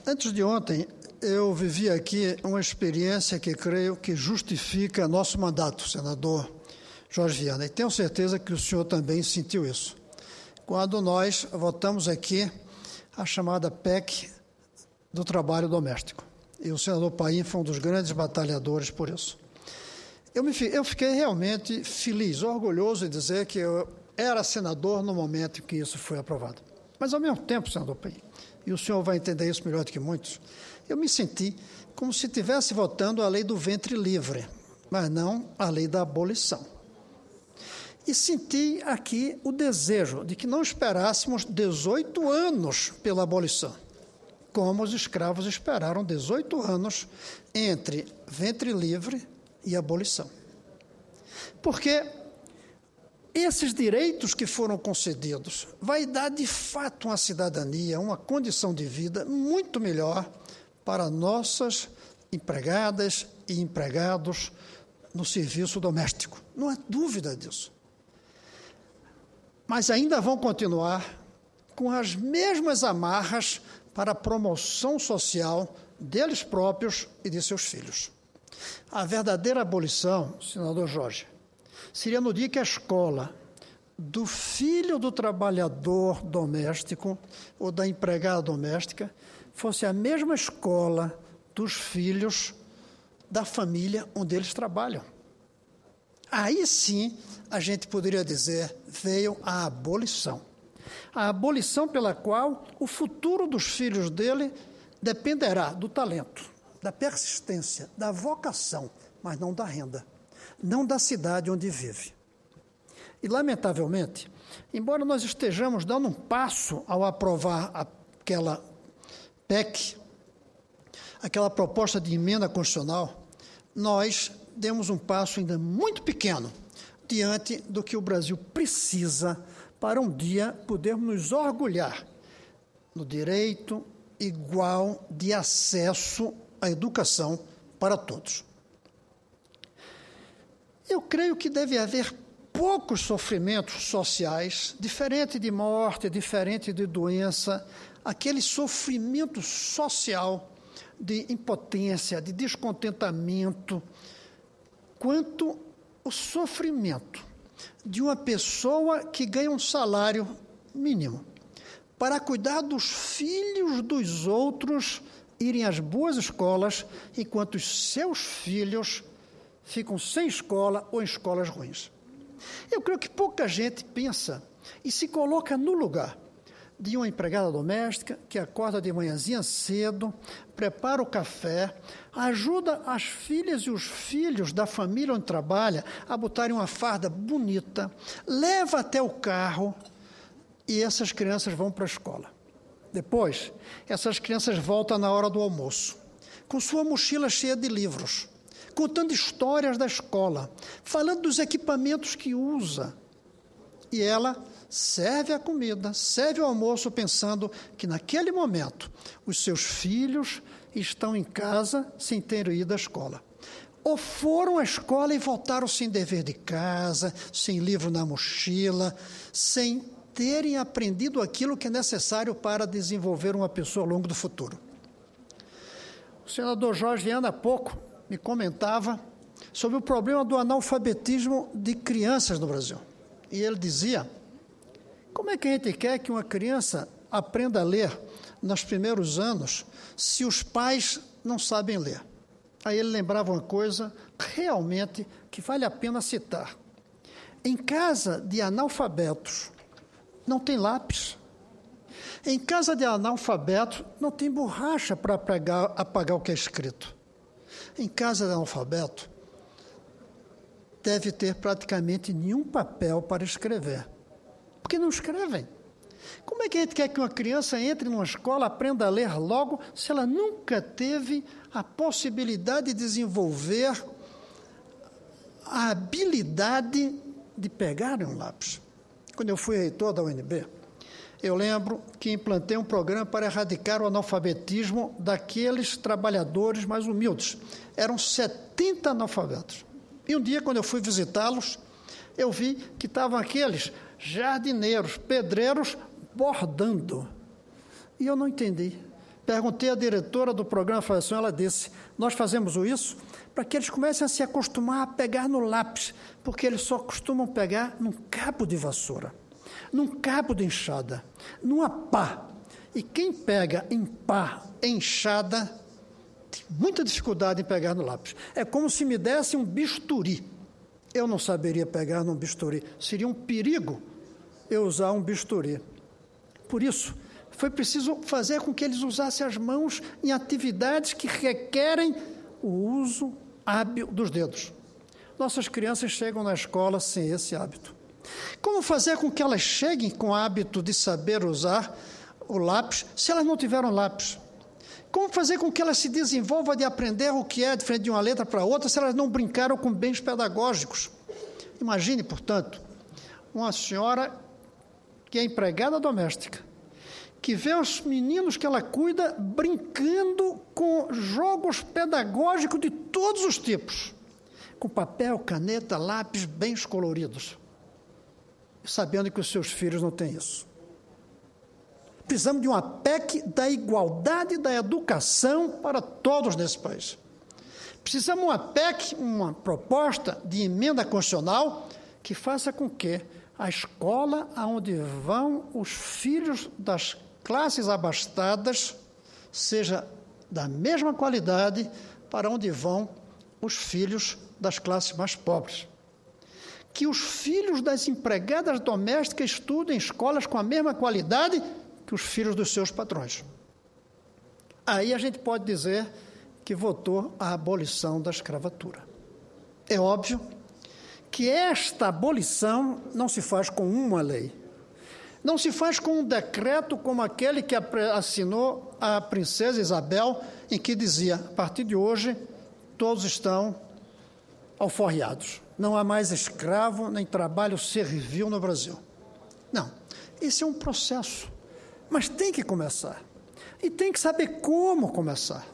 Antes de ontem, eu vivi aqui uma experiência que creio que justifica nosso mandato, senador Jorge Viana, e tenho certeza que o senhor também sentiu isso. Quando nós votamos aqui a chamada PEC do trabalho doméstico, e o senador Paim foi um dos grandes batalhadores por isso. Eu fiquei realmente feliz, orgulhoso de dizer que eu era senador no momento em que isso foi aprovado. Mas, ao mesmo tempo, senador Paim, e o senhor vai entender isso melhor do que muitos, eu me senti como se estivesse votando a lei do ventre livre, mas não a lei da abolição. E senti aqui o desejo de que não esperássemos 18 anos pela abolição, como os escravos esperaram 18 anos entre ventre livre e abolição. Porque esses direitos que foram concedidos vai dar, de fato, uma cidadania, uma condição de vida muito melhor para nossas empregadas e empregados no serviço doméstico. Não há dúvida disso. Mas ainda vão continuar com as mesmas amarras para a promoção social deles próprios e de seus filhos. A verdadeira abolição, senador Jorge, seria no dia que a escola do filho do trabalhador doméstico ou da empregada doméstica fosse a mesma escola dos filhos da família onde eles trabalham. Aí sim a gente poderia dizer, veio a abolição. A abolição pela qual o futuro dos filhos dele dependerá do talento, da persistência, da vocação, mas não da renda, não da cidade onde vive. E, lamentavelmente, embora nós estejamos dando um passo ao aprovar aquela PEC, aquela proposta de emenda constitucional, nós demos um passo ainda muito pequeno diante do que o Brasil precisa para um dia podermos nos orgulhar no direito igual de acesso à educação para todos. Eu creio que deve haver poucos sofrimentos sociais, diferente de morte, diferente de doença, aquele sofrimento social de impotência, de descontentamento, quanto o sofrimento de uma pessoa que ganha um salário mínimo para cuidar dos filhos dos outros irem às boas escolas, enquanto os seus filhos ficam sem escola ou em escolas ruins. Eu creio que pouca gente pensa e se coloca no lugar de uma empregada doméstica que acorda de manhãzinha cedo, prepara o café, ajuda as filhas e os filhos da família onde trabalha a botarem uma farda bonita, leva até o carro e essas crianças vão para a escola. Depois, essas crianças voltam na hora do almoço, com sua mochila cheia de livros, contando histórias da escola, falando dos equipamentos que usa. E ela serve a comida, serve o almoço, pensando que naquele momento os seus filhos estão em casa sem terem ido à escola. Ou foram à escola e voltaram sem dever de casa, sem livro na mochila, sem terem aprendido aquilo que é necessário para desenvolver uma pessoa ao longo do futuro. O senador Jorge Viana, há pouco, me comentava sobre o problema do analfabetismo de crianças no Brasil. E ele dizia, como é que a gente quer que uma criança aprenda a ler nos primeiros anos se os pais não sabem ler? Aí ele lembrava uma coisa realmente que vale a pena citar. Em casa de analfabetos não tem lápis. Em casa de analfabetos não tem borracha para apagar o que é escrito. Em casa de analfabeto deve ter praticamente nenhum papel para escrever. Porque não escrevem. Como é que a gente quer que uma criança entre numa escola, aprenda a ler logo, se ela nunca teve a possibilidade de desenvolver a habilidade de pegar um lápis? Quando eu fui reitor da UNB, eu lembro que implantei um programa para erradicar o analfabetismo daqueles trabalhadores mais humildes. Eram 70 analfabetos. E um dia, quando eu fui visitá-los, eu vi que estavam aqueles jardineiros, pedreiros, bordando. E eu não entendi. Perguntei à diretora do programa de alfabetização, ela disse, nós fazemos isso para que eles comecem a se acostumar a pegar no lápis, porque eles só costumam pegar num cabo de vassoura, num cabo de enxada, numa pá. E quem pega em pá, enxada, tem muita dificuldade em pegar no lápis. É como se me desse um bisturi. Eu não saberia pegar num bisturi. Seria um perigo eu usar um bisturi. Por isso, foi preciso fazer com que eles usassem as mãos em atividades que requerem o uso hábil dos dedos. Nossas crianças chegam na escola sem esse hábito. Como fazer com que elas cheguem com o hábito de saber usar o lápis se elas não tiveram lápis? Como fazer com que elas se desenvolvam de aprender o que é diferente de uma letra para outra se elas não brincaram com bens pedagógicos? Imagine, portanto, uma senhora que é empregada doméstica, que vê os meninos que ela cuida brincando com jogos pedagógicos de todos os tipos, com papel, caneta, lápis, bens coloridos, sabendo que os seus filhos não têm isso. Precisamos de uma PEC da igualdade da educação para todos nesse país. Precisamos de uma PEC, uma proposta de emenda constitucional que faça com que a escola aonde vão os filhos das classes abastadas seja da mesma qualidade para onde vão os filhos das classes mais pobres. Que os filhos das empregadas domésticas estudem em escolas com a mesma qualidade que os filhos dos seus patrões. Aí a gente pode dizer que votou a abolição da escravatura. É óbvio que esta abolição não se faz com uma lei. Não se faz com um decreto como aquele que assinou a princesa Isabel, em que dizia, a partir de hoje, todos estão alforriados. Não há mais escravo nem trabalho servil no Brasil. Não, esse é um processo, mas tem que começar. E tem que saber como começar.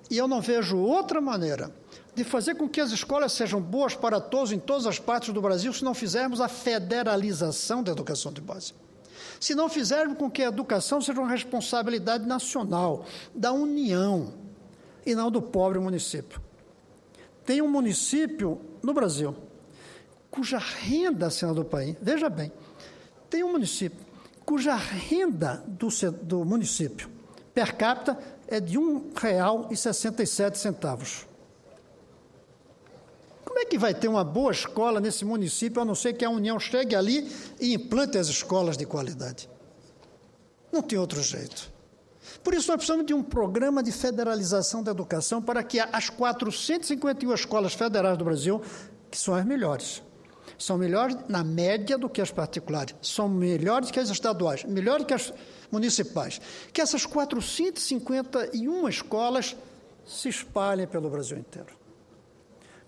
E eu não vejo outra maneira de fazer com que as escolas sejam boas para todos em todas as partes do Brasil se não fizermos a federalização da educação de base. Se não fizermos com que a educação seja uma responsabilidade nacional, da União, e não do pobre município. Tem um município no Brasil, cuja renda, senador Paim, veja bem, tem um município cuja renda do município per capita é de R$ 1,67. Como é que vai ter uma boa escola nesse município, a não ser que a União chegue ali e implante as escolas de qualidade? Não tem outro jeito. Por isso, nós precisamos de um programa de federalização da educação para que as 451 escolas federais do Brasil, que são as melhores, são melhores na média do que as particulares, são melhores que as estaduais, melhores que as municipais, que essas 451 escolas se espalhem pelo Brasil inteiro.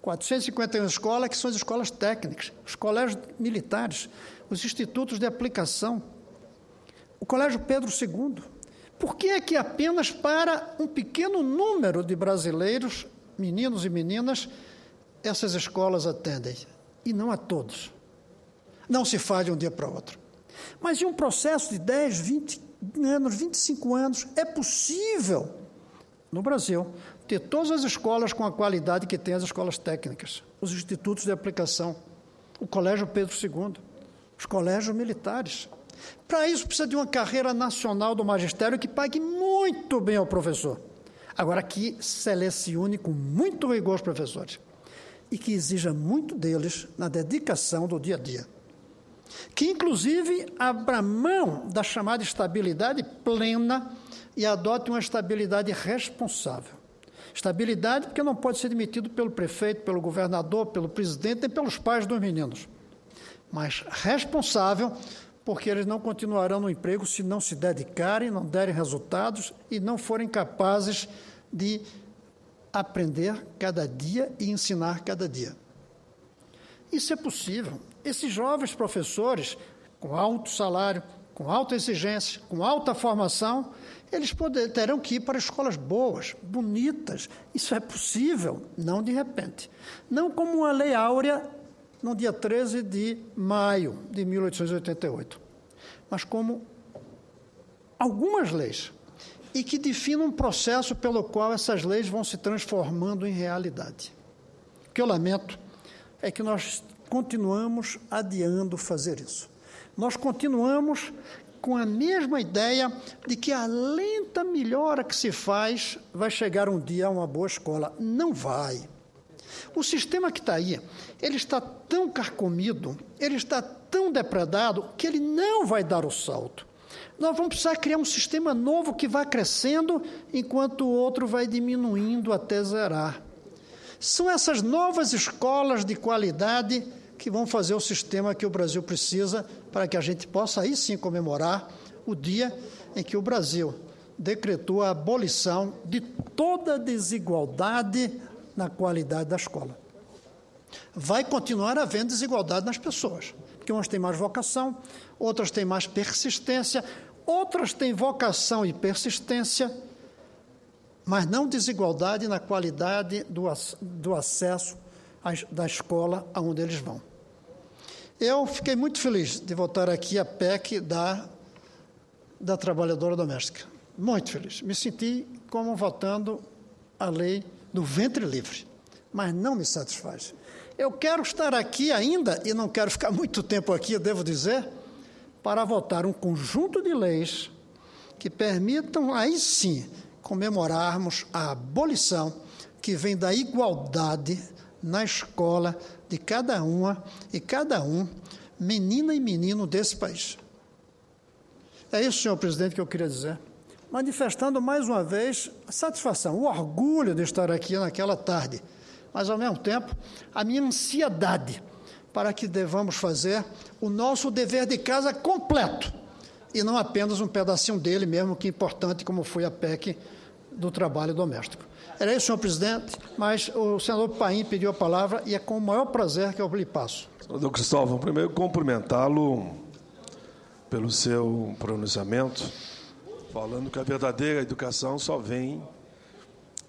451 escolas, que são as escolas técnicas, os colégios militares, os institutos de aplicação, o Colégio Pedro II. Por que é que apenas para um pequeno número de brasileiros, meninos e meninas, essas escolas atendem? E não a todos. Não se faz de um dia para o outro. Mas em um processo de 10, 20 anos, 25 anos, é possível, no Brasil, ter todas as escolas com a qualidade que tem as escolas técnicas, os institutos de aplicação, o Colégio Pedro II, os colégios militares. Para isso, precisa de uma carreira nacional do magistério que pague muito bem ao professor. Agora, que selecione com muito rigor os professores e que exija muito deles na dedicação do dia a dia. Que, inclusive, abra mão da chamada estabilidade plena e adote uma estabilidade responsável. Estabilidade porque não pode ser demitido pelo prefeito, pelo governador, pelo presidente, nem pelos pais dos meninos. Mas responsável porque eles não continuarão no emprego se não se dedicarem, não derem resultados e não forem capazes de aprender cada dia e ensinar cada dia. Isso é possível. Esses jovens professores, com alto salário, com alta exigência, com alta formação, eles terão que ir para escolas boas, bonitas. Isso é possível, não de repente. Não como uma lei áurea no dia 13 de maio de 1888, mas como algumas leis e que defina um processo pelo qual essas leis vão se transformando em realidade. O que eu lamento é que nós continuamos adiando fazer isso. Nós continuamos com a mesma ideia de que a lenta melhora que se faz vai chegar um dia a uma boa escola. Não vai. O sistema que está aí, ele está tão carcomido, ele está tão depredado, que ele não vai dar o salto. Nós vamos precisar criar um sistema novo que vai crescendo, enquanto o outro vai diminuindo até zerar. São essas novas escolas de qualidade que vão fazer o sistema que o Brasil precisa para que a gente possa aí sim comemorar o dia em que o Brasil decretou a abolição de toda desigualdade na qualidade da escola. Vai continuar havendo desigualdade nas pessoas, porque umas têm mais vocação, outras têm mais persistência, outras têm vocação e persistência, mas não desigualdade na qualidade do acesso da escola aonde eles vão. Eu fiquei muito feliz de votar aqui a PEC da trabalhadora doméstica. Muito feliz. Me senti como votando a lei do ventre livre, mas não me satisfaz. Eu quero estar aqui ainda, e não quero ficar muito tempo aqui, eu devo dizer, para votar um conjunto de leis que permitam, aí sim, comemorarmos a abolição que vem da igualdade na escola de cada uma e cada um, menina e menino desse país. É isso, senhor presidente, que eu queria dizer. Manifestando mais uma vez a satisfação, o orgulho de estar aqui naquela tarde, mas, ao mesmo tempo, a minha ansiedade para que devamos fazer o nosso dever de casa completo, e não apenas um pedacinho dele mesmo, que é importante, como foi a PEC do trabalho doméstico. Era isso, senhor presidente, mas o senador Paim pediu a palavra e é com o maior prazer que eu lhe passo. Senador Cristóvão, primeiro cumprimentá-lo pelo seu pronunciamento, falando que a verdadeira educação só vem,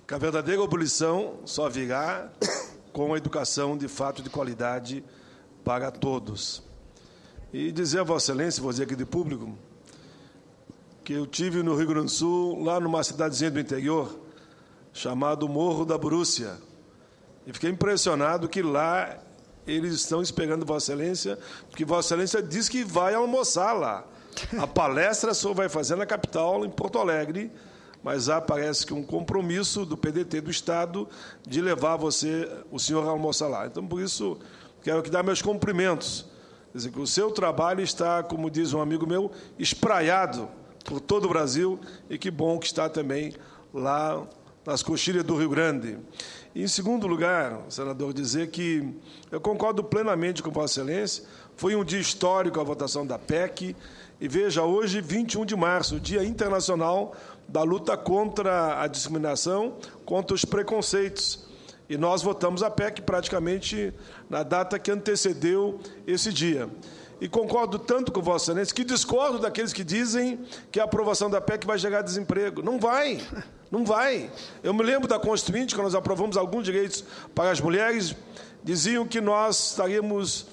que a verdadeira abolição só virá com a educação de fato de qualidade para todos. E dizer a Vossa Excelência, vou dizer aqui de público, que eu tive no Rio Grande do Sul, lá numa cidadezinha do interior, chamado Morro da Brússia, e fiquei impressionado que lá eles estão esperando Vossa Excelência, porque Vossa Excelência diz que vai almoçar lá. A palestra só vai fazer na capital, em Porto Alegre, mas há, parece que um compromisso do PDT do Estado de levar o senhor a almoçar lá. Então, por isso, quero aqui dar meus cumprimentos. Quer dizer, que o seu trabalho está, como diz um amigo meu, espraiado por todo o Brasil, e que bom que está também lá nas coxilhas do Rio Grande. E, em segundo lugar, senador, dizer que eu concordo plenamente com Vossa Excelência, foi um dia histórico a votação da PEC, e veja, hoje, 21 de março, Dia Internacional da Luta contra a Discriminação, contra os preconceitos. E nós votamos a PEC praticamente na data que antecedeu esse dia. E concordo tanto com Vossa Excelência que discordo daqueles que dizem que a aprovação da PEC vai gerar desemprego. Não vai, não vai. Eu me lembro da Constituinte, quando nós aprovamos alguns direitos para as mulheres, diziam que nós estaríamos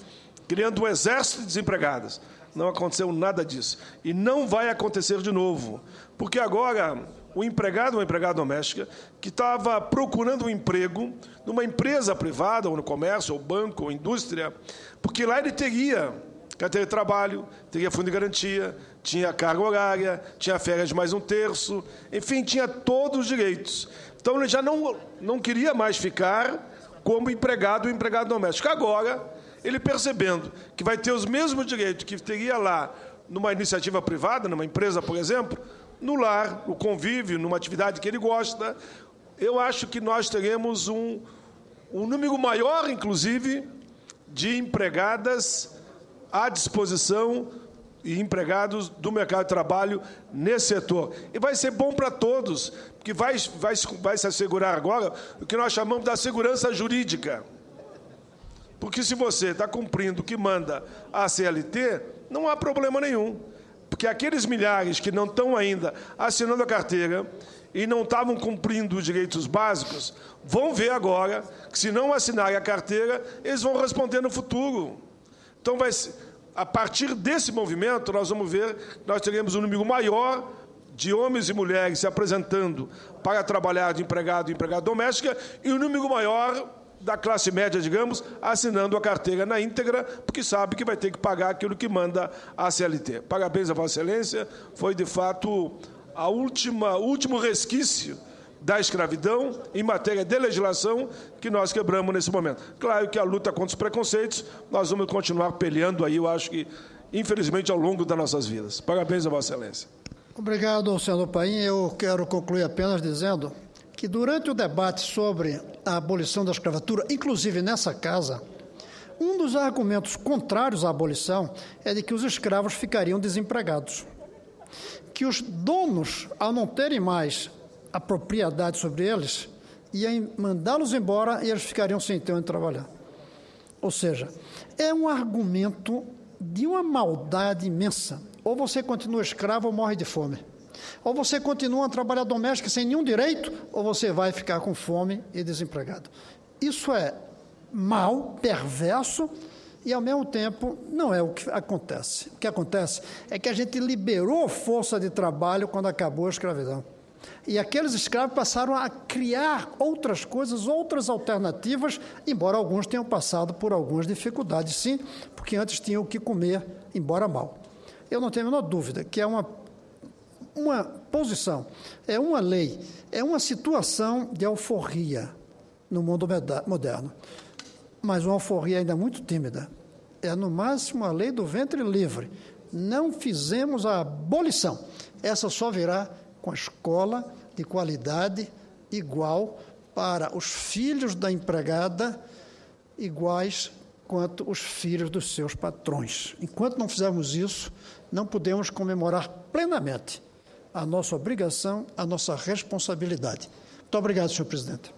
criando um exército de desempregadas. Não aconteceu nada disso. E não vai acontecer de novo. Porque agora, o empregado ou empregada doméstica que estava procurando um emprego numa empresa privada, ou no comércio, ou banco, ou indústria, porque lá ele teria carteira de trabalho, teria fundo de garantia, tinha carga horária, tinha férias de mais um terço, enfim, tinha todos os direitos. Então, ele já não queria mais ficar como empregado ou empregado doméstico. Agora, ele percebendo que vai ter os mesmos direitos que teria lá numa iniciativa privada, numa empresa, por exemplo, no lar, no convívio, numa atividade que ele gosta, eu acho que nós teremos um número maior, inclusive, de empregadas à disposição e empregados do mercado de trabalho nesse setor. E vai ser bom para todos, porque vai se assegurar agora o que nós chamamos da segurança jurídica. Porque se você está cumprindo o que manda a CLT, não há problema nenhum. Porque aqueles milhares que não estão ainda assinando a carteira e não estavam cumprindo os direitos básicos, vão ver agora que, se não assinarem a carteira, eles vão responder no futuro. Então, a partir desse movimento, nós vamos ver que nós teremos um número maior de homens e mulheres se apresentando para trabalhar de empregado e empregada doméstica e um número maior da classe média, digamos, assinando a carteira na íntegra, porque sabe que vai ter que pagar aquilo que manda a CLT. Parabéns a Vossa Excelência, foi, de fato, o último resquício da escravidão em matéria de legislação que nós quebramos nesse momento. Claro que a luta contra os preconceitos, nós vamos continuar peleando aí, eu acho que, infelizmente, ao longo das nossas vidas. Parabéns a Vossa Excelência. Obrigado, senador Paim. Eu quero concluir apenas dizendo que, durante o debate sobre a abolição da escravatura, inclusive nessa casa, um dos argumentos contrários à abolição é de que os escravos ficariam desempregados, que os donos, ao não terem mais a propriedade sobre eles, iam mandá-los embora e eles ficariam sem ter onde trabalhar. Ou seja, é um argumento de uma maldade imensa. Ou você continua escravo ou morre de fome. Ou você continua a trabalhar doméstica sem nenhum direito, ou você vai ficar com fome e desempregado. Isso é mal, perverso, e, ao mesmo tempo, não é o que acontece. O que acontece é que a gente liberou força de trabalho quando acabou a escravidão. E aqueles escravos passaram a criar outras coisas, outras alternativas, embora alguns tenham passado por algumas dificuldades, sim, porque antes tinham o que comer, embora mal. Eu não tenho a menor dúvida que é uma posição, é uma lei, é uma situação de alforria no mundo moderno, mas uma alforria ainda muito tímida. É, no máximo, a lei do ventre livre. Não fizemos a abolição. Essa só virá com a escola de qualidade igual para os filhos da empregada, iguais quanto os filhos dos seus patrões. Enquanto não fizermos isso, não podemos comemorar plenamente a nossa obrigação, a nossa responsabilidade. Muito obrigado, senhor presidente.